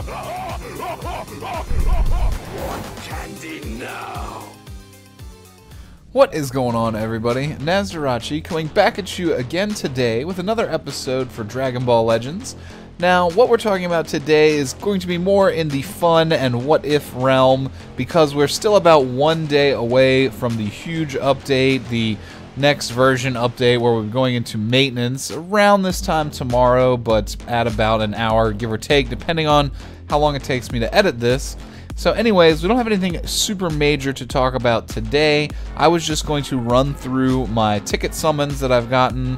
Want candy now? What is going on, everybody? Nasdorachi coming back at you again today with another episode for Dragon Ball Legends. Now, what we're talking about today is going to be more in the fun and what-if realm, because we're still about 1 day away from the huge update, the next version update, where we're going into maintenance around this time tomorrow, but at about an hour, give or take, depending on how long it takes me to edit this. So anyways, we don't have anything super major to talk about today. I was just going to run through my ticket summons that I've gotten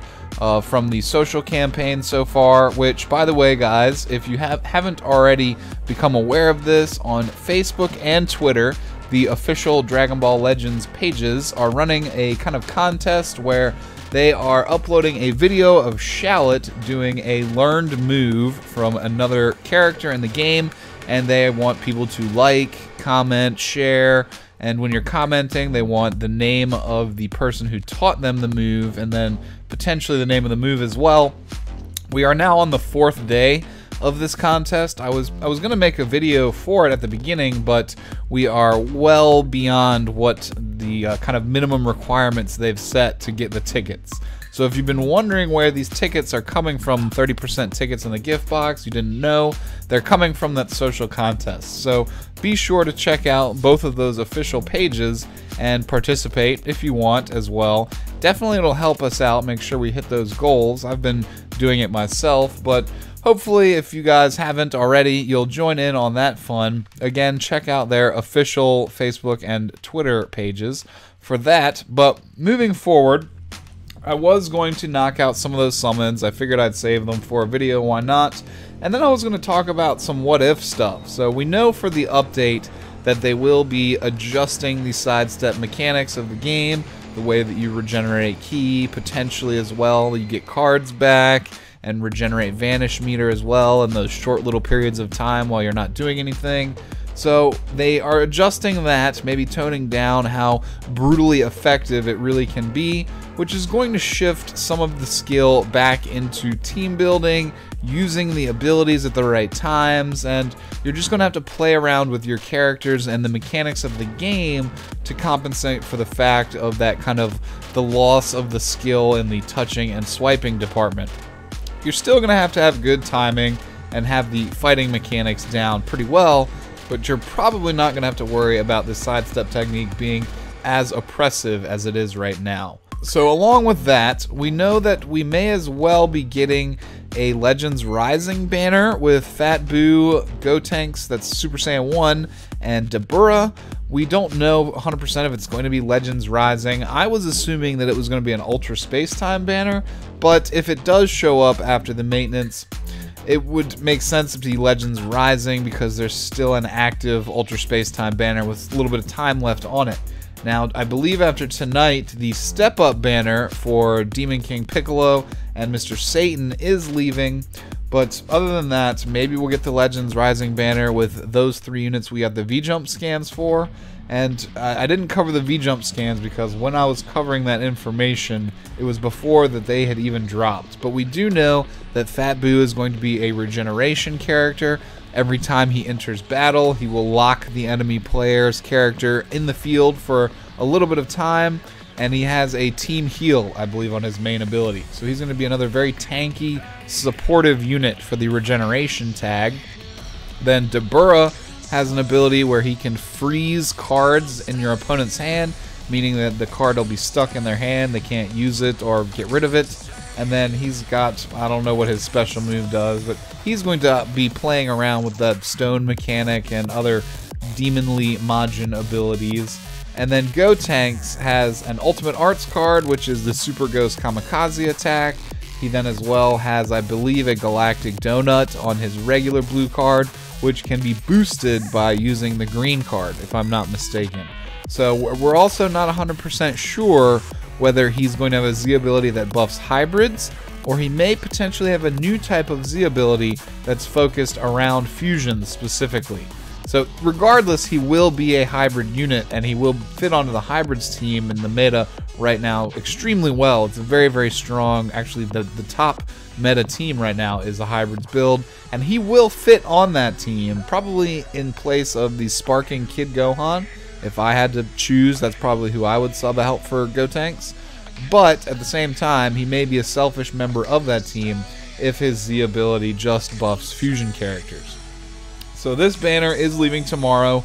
from the social campaign so far, which, by the way, guys, if you haven't already become aware of this, on Facebook and Twitter, the official Dragon Ball Legends pages are running a kind of contest where they are uploading a video of Shallot doing a learned move from another character in the game, and they want people to like, comment, share, and when you're commenting, they want the name of the person who taught them the move, and then potentially the name of the move as well. We are now on the 4th day of this contest. I was going to make a video for it at the beginning, but we are well beyond what the kind of minimum requirements they've set to get the tickets. So if you've been wondering where these tickets are coming from, 30% tickets in the gift box, you didn't know, they're coming from that social contest. So be sure to check out both of those official pages and participate if you want as well. Definitely it'll help us out, make sure we hit those goals. I've been doing it myself, but hopefully if you guys haven't already, you'll join in on that fun. Again, check out their official Facebook and Twitter pages for that. But moving forward, I was going to knock out some of those summons. I figured I'd save them for a video, why not? And then I was going to talk about some what-if stuff. So we know for the update that they will be adjusting the sidestep mechanics of the game, the way that you regenerate ki, potentially as well. You get cards back and regenerate vanish meter as well in those short little periods of time while you're not doing anything. So they are adjusting that, maybe toning down how brutally effective it really can be, which is going to shift some of the skill back into team building, using the abilities at the right times, and you're just going to have to play around with your characters and the mechanics of the game to compensate for the fact of that kind of the loss of the skill in the touching and swiping department. You're still going to have good timing and have the fighting mechanics down pretty well, but you're probably not going to have to worry about the sidestep technique being as oppressive as it is right now. So along with that, we know that we may as well be getting a Legends Rising banner with Fat Boo, Gotenks, that's Super Saiyan 1, and Dabura. We don't know 100% if it's going to be Legends Rising. I was assuming that it was going to be an Ultra Space Time banner, but if it does show up after the maintenance, it would make sense to be Legends Rising because there's still an active Ultra Space Time banner with a little bit of time left on it. Now, I believe after tonight, the Step Up banner for Demon King Piccolo and Mr. Satan is leaving, but other than that, maybe we'll get the Legends Rising banner with those 3 units we got the V-Jump scans for. And I didn't cover the V-Jump scans because when I was covering that information, it was before that they had even dropped. But we do know that Fat Boo is going to be a regeneration character. Every time he enters battle, he will lock the enemy player's character in the field for a little bit of time, and he has a team heal, I believe, on his main ability. So he's going to be another very tanky, supportive unit for the regeneration tag. Then Dabura has an ability where he can freeze cards in your opponent's hand, meaning that the card will be stuck in their hand, they can't use it or get rid of it. And then he's got, I don't know what his special move does, but he's going to be playing around with that stone mechanic and other demonly Majin abilities. And then Gotenks has an Ultimate Arts card, which is the Super Ghost Kamikaze attack. He then as well has, I believe, a Galactic Donut on his regular blue card, which can be boosted by using the green card, if I'm not mistaken. So we're also not 100% sure whether he's going to have a Z ability that buffs hybrids, or he may potentially have a new type of Z ability that's focused around fusions specifically. So regardless, he will be a hybrid unit, and he will fit onto the hybrids team in the meta right now extremely well. It's a very, very strong. Actually, the top meta team right now is a Hybrids build, and he will fit on that team, probably in place of the Sparking Kid Gohan. If I had to choose, that's probably who I would sub out for Gotenks. But at the same time, he may be a selfish member of that team if his Z ability just buffs fusion characters. So this banner is leaving tomorrow,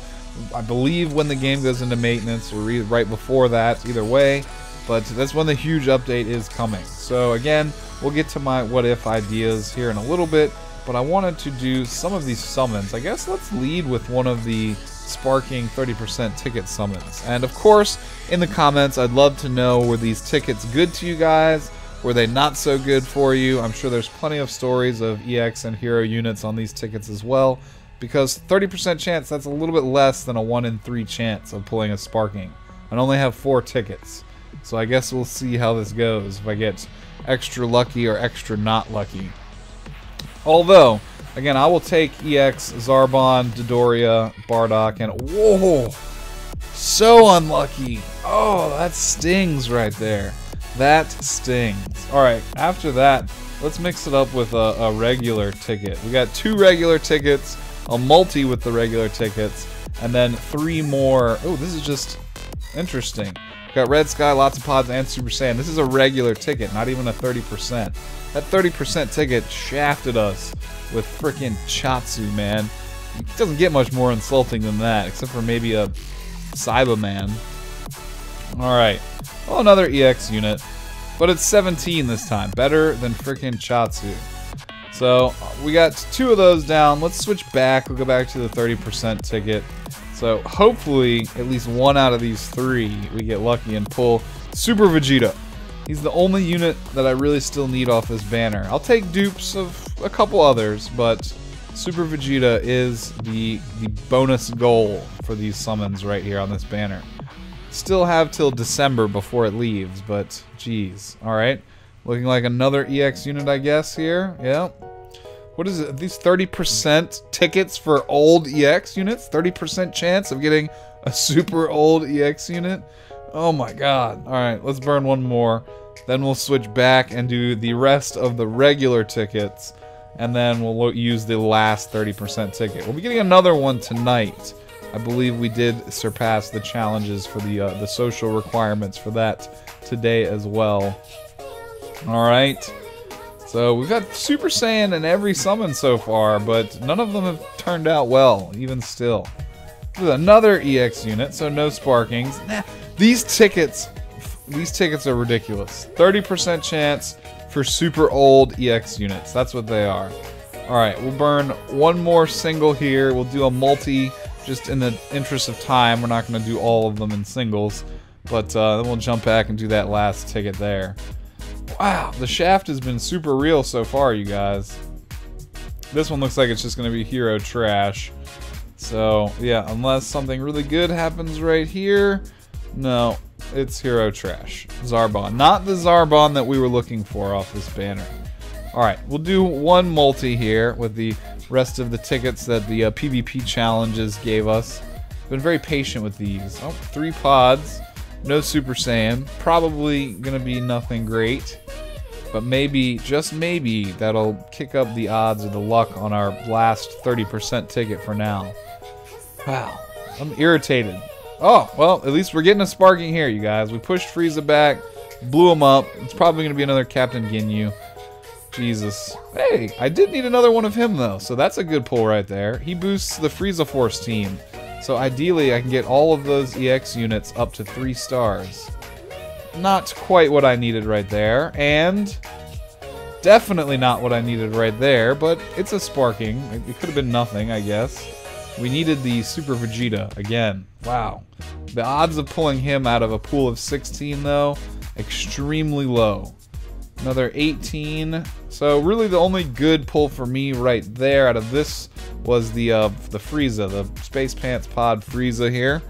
I believe when the game goes into maintenance, or right before that, either way. But that's when the huge update is coming. So again, we'll get to my what if ideas here in a little bit, but I wanted to do some of these summons. I guess let's lead with one of the Sparking 30% ticket summons. And of course, in the comments, I'd love to know, were these tickets good to you guys? Were they not so good for you? I'm sure there's plenty of stories of EX and hero units on these tickets as well, because 30% chance, that's a little bit less than a 1 in 3 chance of pulling a Sparking. I only have 4 tickets, so I guess we'll see how this goes if I get extra lucky or extra not lucky. Although, again, I will take EX, Zarbon, Dodoria, Bardock, and whoa! So unlucky! Oh, that stings right there. That stings. Alright, after that, let's mix it up with a regular ticket. We got 2 regular tickets, a multi with the regular tickets, and then 3 more. Oh, this is just interesting. Got Red Sky, lots of pods, and Super Saiyan. This is a regular ticket, not even a 30%. That 30% ticket shafted us with frickin' Chatsu, man. It doesn't get much more insulting than that, except for maybe a Cyberman. Alright. Well, another EX unit. But it's 17 this time. Better than frickin' Chatsu. So, we got 2 of those down. Let's switch back. We'll go back to the 30% ticket. So, hopefully, at least 1 out of these 3, we get lucky and pull Super Vegeta. He's the only unit that I really still need off this banner. I'll take dupes of a couple others, but Super Vegeta is the bonus goal for these summons right here on this banner. Still have till December before it leaves, but geez. Alright, looking like another EX unit, I guess, here. Yeah. What is it? These 30% tickets for old EX units? 30% chance of getting a super old EX unit? Oh my god. Alright, let's burn 1 more. Then we'll switch back and do the rest of the regular tickets. And then we'll use the last 30% ticket. We'll be getting another one tonight. I believe we did surpass the challenges for the social requirements for that today as well. Alright. So we've got Super Saiyan in every summon so far, but none of them have turned out well, even still. With another EX unit, so no Sparkings. Nah, these tickets are ridiculous. 30% chance for super old EX units. That's what they are. Alright, we'll burn 1 more single here. We'll do a multi just in the interest of time. We're not going to do all of them in singles, but then we'll jump back and do that last ticket there. Wow, the shaft has been super real so far, you guys. This one looks like it's just going to be hero trash. So, yeah, unless something really good happens right here, no, it's hero trash. Zarbon. Not the Zarbon that we were looking for off this banner. Alright, we'll do 1 multi here with the rest of the tickets that the PvP challenges gave us. Been very patient with these. Oh, 3 pods. No Super Saiyan. Probably gonna be nothing great. But maybe, just maybe, that'll kick up the odds or the luck on our last 30% ticket for now. Wow. I'm irritated. Oh, well, at least we're getting a Sparking here, you guys. We pushed Frieza back, blew him up. It's probably gonna be another Captain Ginyu. Jesus. Hey, I did need another one of him, though, so that's a good pull right there. He boosts the Frieza Force team. So ideally, I can get all of those EX units up to 3 stars. Not quite what I needed right there, and definitely not what I needed right there, but it's a Sparking. It could have been nothing, I guess. We needed the Super Vegeta again. Wow. The odds of pulling him out of a pool of 16, though, extremely low. Another 18. So really the only good pull for me right there out of this was the Frieza, the Space Pants Pod Frieza here.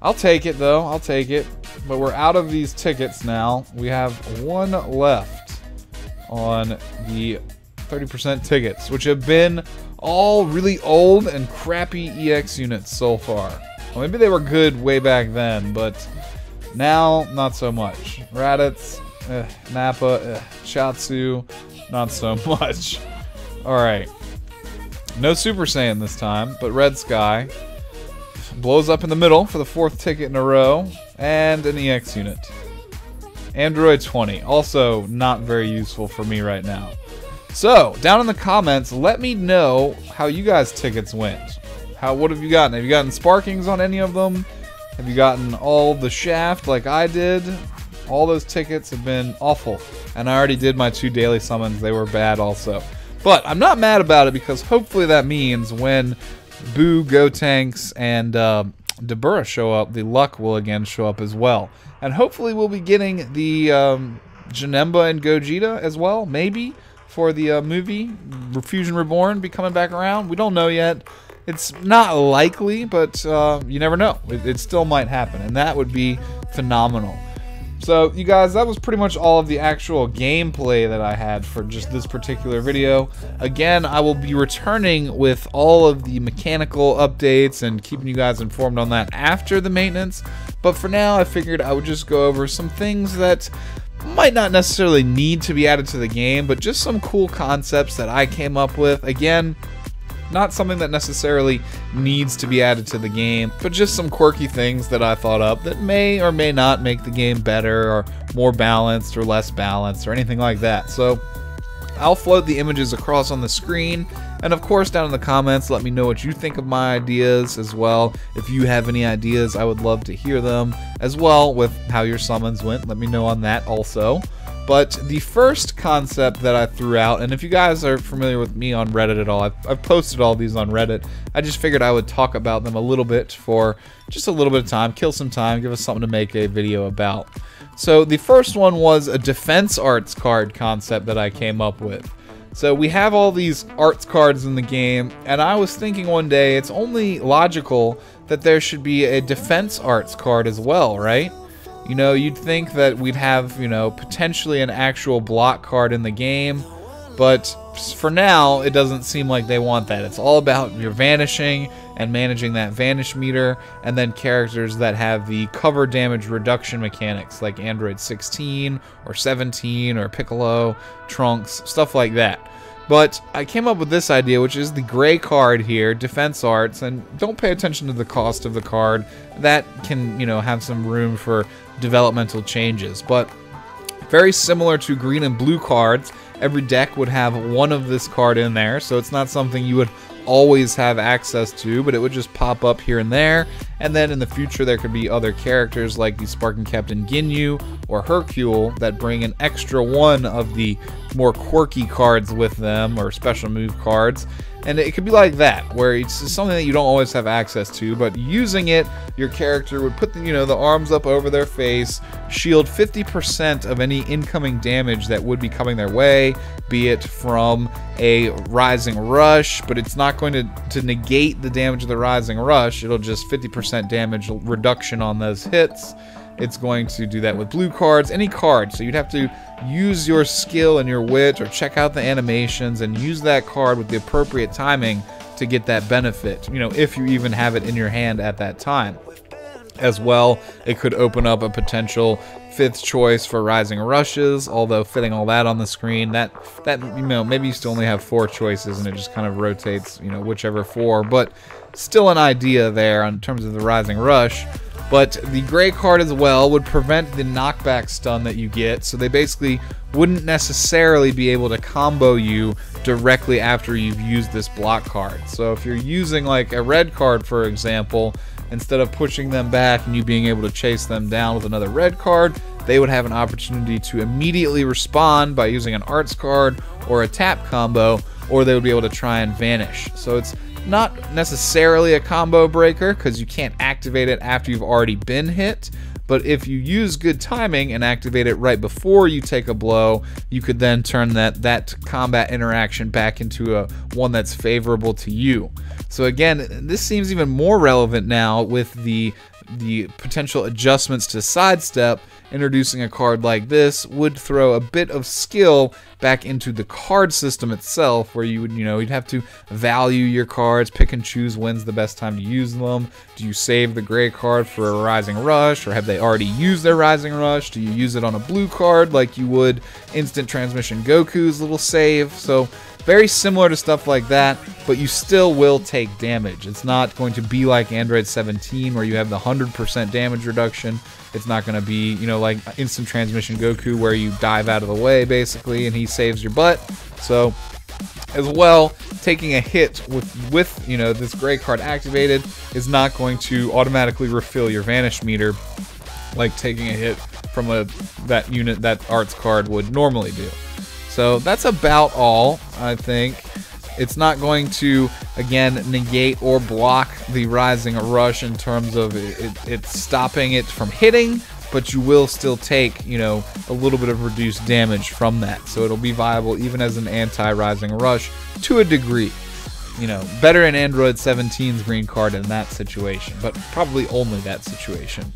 I'll take it though, I'll take it. But we're out of these tickets now. We have 1 left on the 30% tickets, which have been all really old and crappy EX units so far. Well, maybe they were good way back then, but Now, not so much. Raditz, Nappa, Chatsu, not so much. Alright. No Super Saiyan this time, but Red Sky blows up in the middle for the 4th ticket in a row, and an EX unit. Android 20, also not very useful for me right now. So, down in the comments, let me know how you guys' tickets went. What have you gotten? Have you gotten Sparkings on any of them? Have you gotten all the Shaft like I did? All those tickets have been awful. And I already did my 2 daily summons. They were bad also. But I'm not mad about it because hopefully that means when Boo, Gotenks, and Dabura show up, the luck will again show up as well. And hopefully we'll be getting the Janemba and Gogeta as well, maybe, for the movie. Fusion Reborn be coming back around. We don't know yet. It's not likely, but you never know. It still might happen, and that would be phenomenal. So, you guys, that was pretty much all of the actual gameplay that I had for just this particular video. Again, I will be returning with all of the mechanical updates and keeping you guys informed on that after the maintenance. But for now, I figured I would just go over some things that might not necessarily need to be added to the game, but just some cool concepts that I came up with. Again, not something that necessarily needs to be added to the game, but just some quirky things that I thought up that may or may not make the game better or more balanced or less balanced or anything like that. So I'll float the images across on the screen, and of course down in the comments let me know what you think of my ideas as well. If you have any ideas, I would love to hear them as well with how your summons went. Let me know on that also. But the first concept that I threw out, and if you guys are familiar with me on Reddit at all, I've posted all these on Reddit. I just figured I would talk about them a little bit for just a little bit of time, kill some time, give us something to make a video about. So the first one was a defense arts card concept that I came up with. So we have all these arts cards in the game, and I was thinking one day it's only logical that there should be a defense arts card as well, right? You know, you'd think that we'd have, you know, potentially an actual block card in the game, but for now, it doesn't seem like they want that. It's all about your vanishing and managing that vanish meter, and then characters that have the cover damage reduction mechanics, like Android 16 or 17 or Piccolo, Trunks, stuff like that. But I came up with this idea, which is the gray card here, Defense Arts, and don't pay attention to the cost of the card. That can, you know, have some room for developmental changes. But very similar to green and blue cards, every deck would have one of this card in there, so it's not something you would always have access to, but it would just pop up here and there. And then in the future there could be other characters like the Sparking Captain Ginyu or Hercule that bring an extra one of the more quirky cards with them, or special move cards. And it could be like that, where it's something that you don't always have access to, but using it, your character would put the, you know, the arms up over their face, shield 50% of any incoming damage that would be coming their way, be it from a Rising Rush, but it's not going to negate the damage of the Rising Rush. It'll just 50% damage reduction on those hits. It's going to do that with blue cards, any card. So you'd have to use your skill and your wit, or check out the animations and use that card with the appropriate timing to get that benefit, you know, if you even have it in your hand at that time. As well, it could open up a potential 5th choice for Rising Rushes, although fitting all that on the screen, that you know, maybe you still only have 4 choices and it just kind of rotates, you know, whichever 4, but still an idea there in terms of the Rising Rush. But the gray card as well would prevent the knockback stun that you get, so they basically wouldn't necessarily be able to combo you directly after you've used this block card. So if you're using like a red card, for example, instead of pushing them back and you being able to chase them down with another red card, they would have an opportunity to immediately respond by using an arts card or a tap combo, or they would be able to try and vanish. So it's not necessarily a combo breaker because you can't activate it after you've already been hit, but if you use good timing and activate it right before you take a blow, you could then turn that combat interaction back into one that's favorable to you. So again, this seems even more relevant now with the the potential adjustments to sidestep, introducing a card like this would throw a bit of skill back into the card system itself, where you would, you'd have to value your cards, pick and choose when's the best time to use them. Do you save the gray card for a Rising Rush, or have they already used their Rising Rush? Do you use it on a blue card like you would Instant Transmission Goku's little save? So very similar to stuff like that, but you still will take damage. It's not going to be like Android 17 where you have the 100% damage reduction. It's not going to be, like Instant Transmission Goku where you dive out of the way basically and he saves your butt. So as well, taking a hit with this gray card activated is not going to automatically refill your Vanish meter like taking a hit from that unit that Arts card would normally do. So that's about all, I think. It's not going to, again, negate or block the Rising Rush in terms of it stopping it from hitting, but you will still take, a little bit of reduced damage from that. So it'll be viable even as an anti-Rising Rush to a degree. Better in Android 17's green card in that situation, but probably only that situation.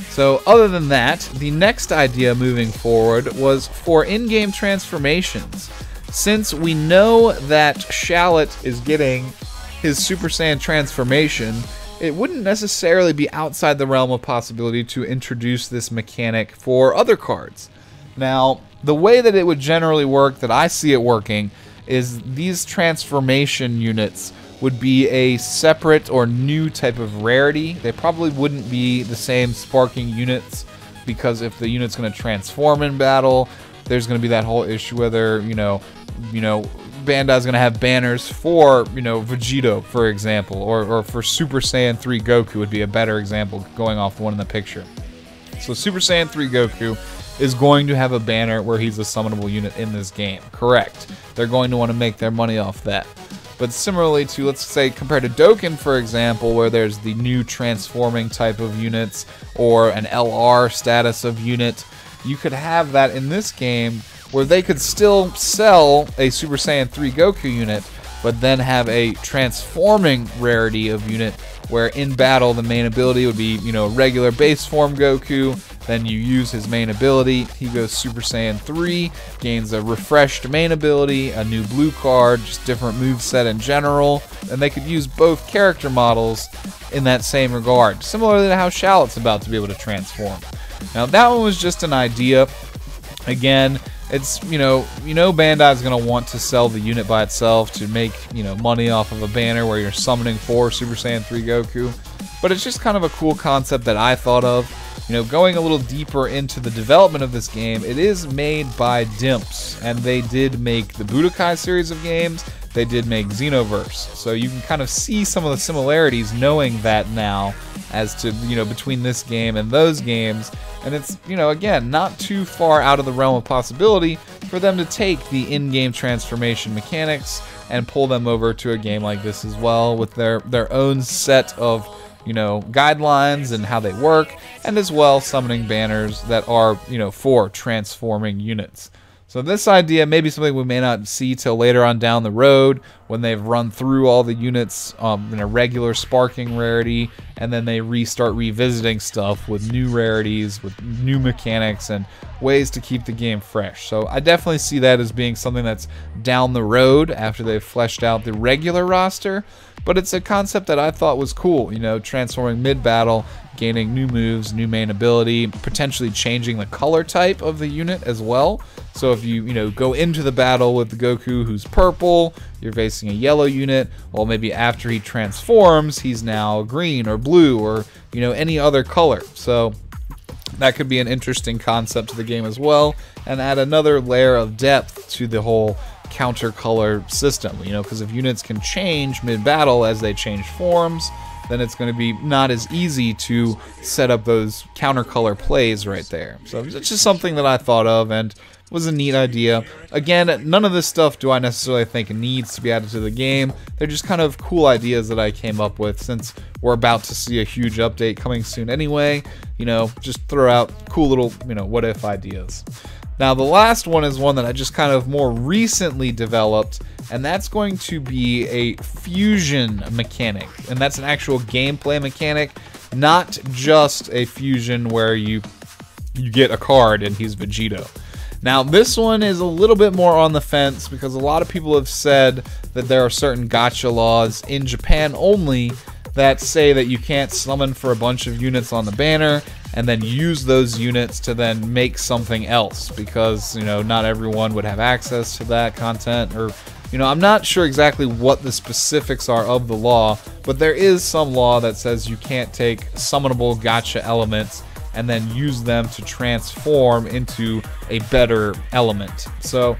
So other than that, the next idea moving forward was for in-game transformations. Since we know that Shallot is getting his Super Saiyan transformation, it wouldn't necessarily be outside the realm of possibility to introduce this mechanic for other cards. Now, the way that it would generally work, that I see it working, is these transformation units would be a separate or new type of rarity. They probably wouldn't be the same sparking units, because if the unit's going to transform in battle, there's going to be that whole issue whether, Bandai's going to have banners for, Vegito, for example, or for Super Saiyan 3 Goku would be a better example going off the one in the picture. So Super Saiyan 3 Goku is going to have a banner where he's a summonable unit in this game. Correct. They're going to want to make their money off that. But similarly to, let's say, compared to Dokkan, for example, where there's the new transforming type of units or an LR status of unit, you could have that in this game where they could still sell a Super Saiyan 3 Goku unit, but then have a transforming rarity of unit where in battle the main ability would be, regular base form Goku. Then you use his main ability, he goes Super Saiyan 3, gains a refreshed main ability, a new blue card, just different moveset in general, and they could use both character models in that same regard, similarly to how Shallot's about to be able to transform. Now that one was just an idea. Again, it's, Bandai's going to want to sell the unit by itself to make, money off of a banner where you're summoning for Super Saiyan 3 Goku, but it's just kind of a cool concept that I thought of. Going a little deeper into the development of this game, it is made by Dimps, and they did make the Budokai series of games. They did make Xenoverse, so you can kind of see some of the similarities knowing that now as to, between this game and those games. And it's, again, not too far out of the realm of possibility for them to take the in-game transformation mechanics and pull them over to a game like this as well, with their own set of guidelines and how they work, and as well summoning banners that are, for transforming units. So this idea may be something we may not see till later on down the road when they've run through all the units in a regular sparking rarity, and then they restart revisiting stuff with new rarities, with new mechanics, and ways to keep the game fresh. So I definitely see that as being something that's down the road after they've fleshed out the regular roster. But it's a concept that I thought was cool, transforming mid-battle, gaining new moves, new main ability, potentially changing the color type of the unit as well. So if you, go into the battle with the Goku who's purple, you're facing a yellow unit, well, maybe after he transforms, he's now green or blue or, any other color. So that could be an interesting concept to the game as well, and add another layer of depth to the whole counter color system, because if units can change mid-battle as they change forms, then it's going to be not as easy to set up those counter color plays right there. So it's just something that I thought of and was a neat idea. Again, none of this stuff do I necessarily think needs to be added to the game. They're just kind of cool ideas that I came up with, since we're about to see a huge update coming soon anyway. Just throw out cool little, what if ideas. Now the last one is one that I just kind of more recently developed, and that's going to be a fusion mechanic, and that's an actual gameplay mechanic not just a fusion where you get a card and he's Vegito. Now, this one is a little bit more on the fence because a lot of people have said that there are certain gacha laws in Japan only that say that you can't summon for a bunch of units on the banner and then use those units to then make something else because, you know, not everyone would have access to that content, or, you know, I'm not sure exactly what the specifics are of the law, but there is some law that says you can't take summonable gacha elements and then use them to transform into a better element. So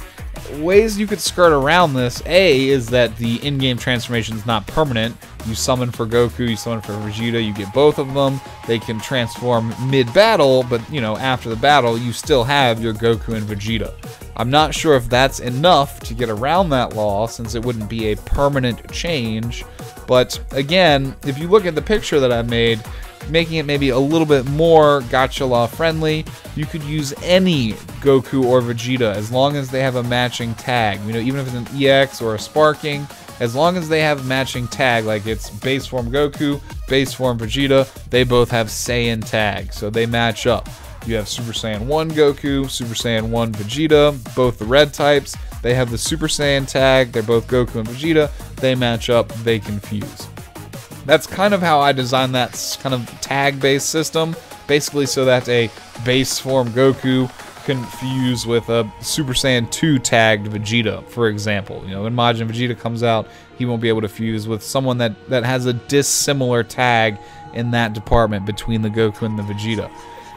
ways you could skirt around this, A, is that the in-game transformation is not permanent. You summon for Goku, you summon for Vegeta, you get both of them. They can transform mid-battle, but, you know, after the battle, you still have your Goku and Vegeta. I'm not sure if that's enough to get around that law, since it wouldn't be a permanent change. But again, if you look at the picture that I made, making it maybe a little bit more gacha law friendly, you could use any Goku or Vegeta as long as they have a matching tag. You know, even if it's an EX or a sparking, as long as they have a matching tag, like it's base form Goku, base form Vegeta, they both have Saiyan tag, so they match up. You have Super Saiyan 1 Goku, Super Saiyan 1 Vegeta, both the red types, they have the Super Saiyan tag, they're both Goku and Vegeta, they match up, they can fuse. That's kind of how I designed that kind of tag-based system, basically so that a base form Goku can fuse with a Super Saiyan 2 tagged Vegeta, for example. You know, when Majin Vegeta comes out, he won't be able to fuse with someone that has a dissimilar tag in that department between the Goku and the Vegeta.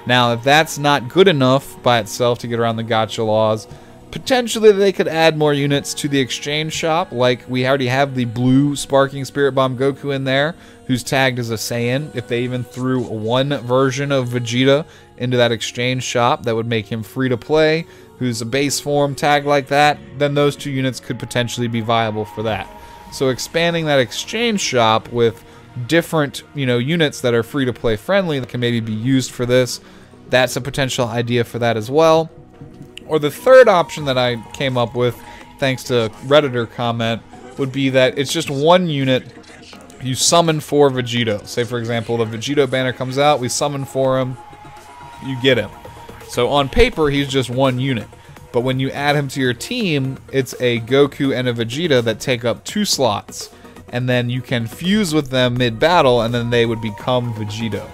Now, if that's not good enough by itself to get around the gacha laws, potentially they could add more units to the exchange shop, like we already have the blue Sparking Spirit Bomb Goku in there, who's tagged as a Saiyan. If they even threw one version of Vegeta into that exchange shop, that would make him free to play, who's a base form tag like that, then those two units could potentially be viable for that. So expanding that exchange shop with different, you know, units that are free to play friendly that can maybe be used for this, that's a potential idea for that as well. Or the third option that I came up with, thanks to Redditor comment, would be that it's just one unit you summon for Vegito. Say, for example, the Vegito banner comes out, we summon for him, you get him. So on paper, he's just one unit. But when you add him to your team, it's a Goku and a Vegeta that take up 2 slots. And then you can fuse with them mid-battle, and then they would become Vegito.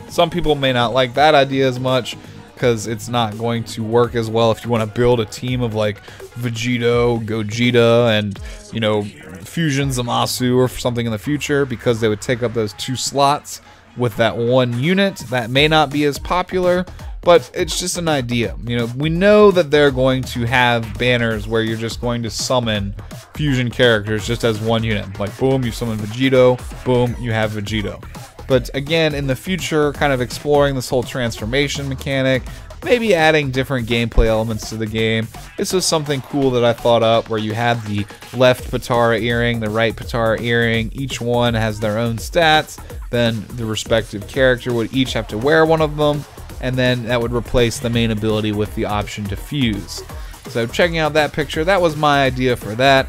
Some people may not like that idea as much, because it's not going to work as well if you want to build a team of like Vegito, Gogeta, and, you know, Fusion Zamasu or something in the future, because they would take up those 2 slots with that one unit. That may not be as popular, but it's just an idea. You know, we know that they're going to have banners where you're just going to summon fusion characters just as one unit. Like, boom, you summon Vegito, boom, you have Vegito. But again, in the future, kind of exploring this whole transformation mechanic, maybe adding different gameplay elements to the game. This was something cool that I thought up, where you had the left Patara earring, the right Patara earring. Each one has their own stats. Then the respective character would each have to wear one of them, and then that would replace the main ability with the option to fuse. So checking out that picture, that was my idea for that.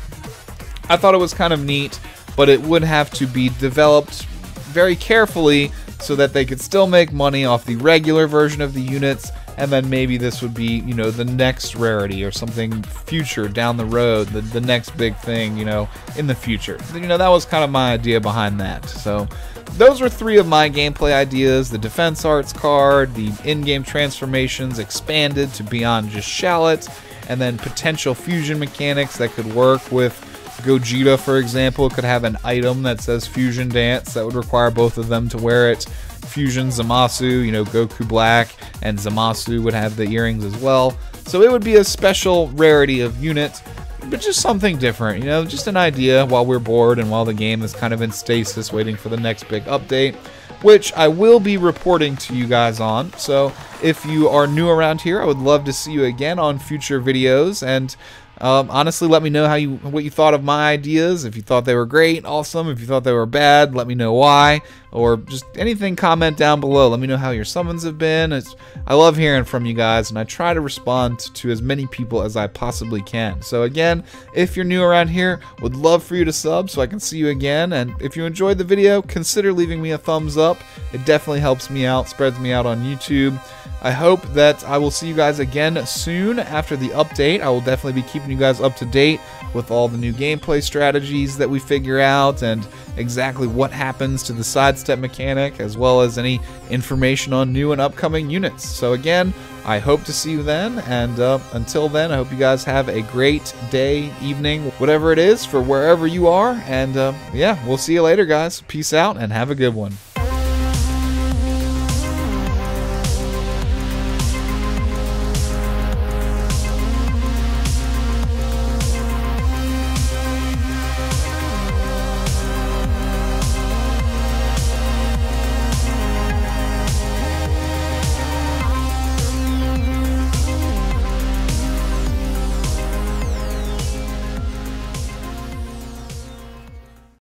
I thought it was kind of neat, but it would have to be developed very carefully so that they could still make money off the regular version of the units, and then maybe this would be, you know, the next rarity or something future down the road, the next big thing, you know, in the future. You know, that was kind of my idea behind that. So those were 3 of my gameplay ideas: the Defense Arts card, the in-game transformations expanded to beyond just Shallot, and then potential fusion mechanics that could work with Gogeta, for example. Could have an item that says Fusion Dance that would require both of them to wear it. Fusion Zamasu, you know, Goku Black and Zamasu would have the earrings as well. So it would be a special rarity of unit, but just something different, you know, just an idea while we're bored and while the game is kind of in stasis waiting for the next big update, which I will be reporting to you guys on. So if you are new around here, I would love to see you again on future videos, and Honestly, let me know what you thought of my ideas. If you thought they were great, awesome. If you thought they were bad, let me know why. Or just anything, comment down below. Let me know how your summons have been. I love hearing from you guys, and I try to respond to as many people as I possibly can. So again, if you're new around here, would love for you to sub so I can see you again. And if you enjoyed the video, consider leaving me a thumbs up. It definitely helps me out, spreads me out on YouTube. I hope that I will see you guys again soon after the update. I will definitely be keeping you guys up to date with all the new gameplay strategies that we figure out and exactly what happens to the sidestep mechanic, as well as any information on new and upcoming units. So again, I hope to see you then, and until then, I hope you guys have a great day, evening, whatever it is for wherever you are, and yeah, we'll see you later, guys. Peace out and have a good one.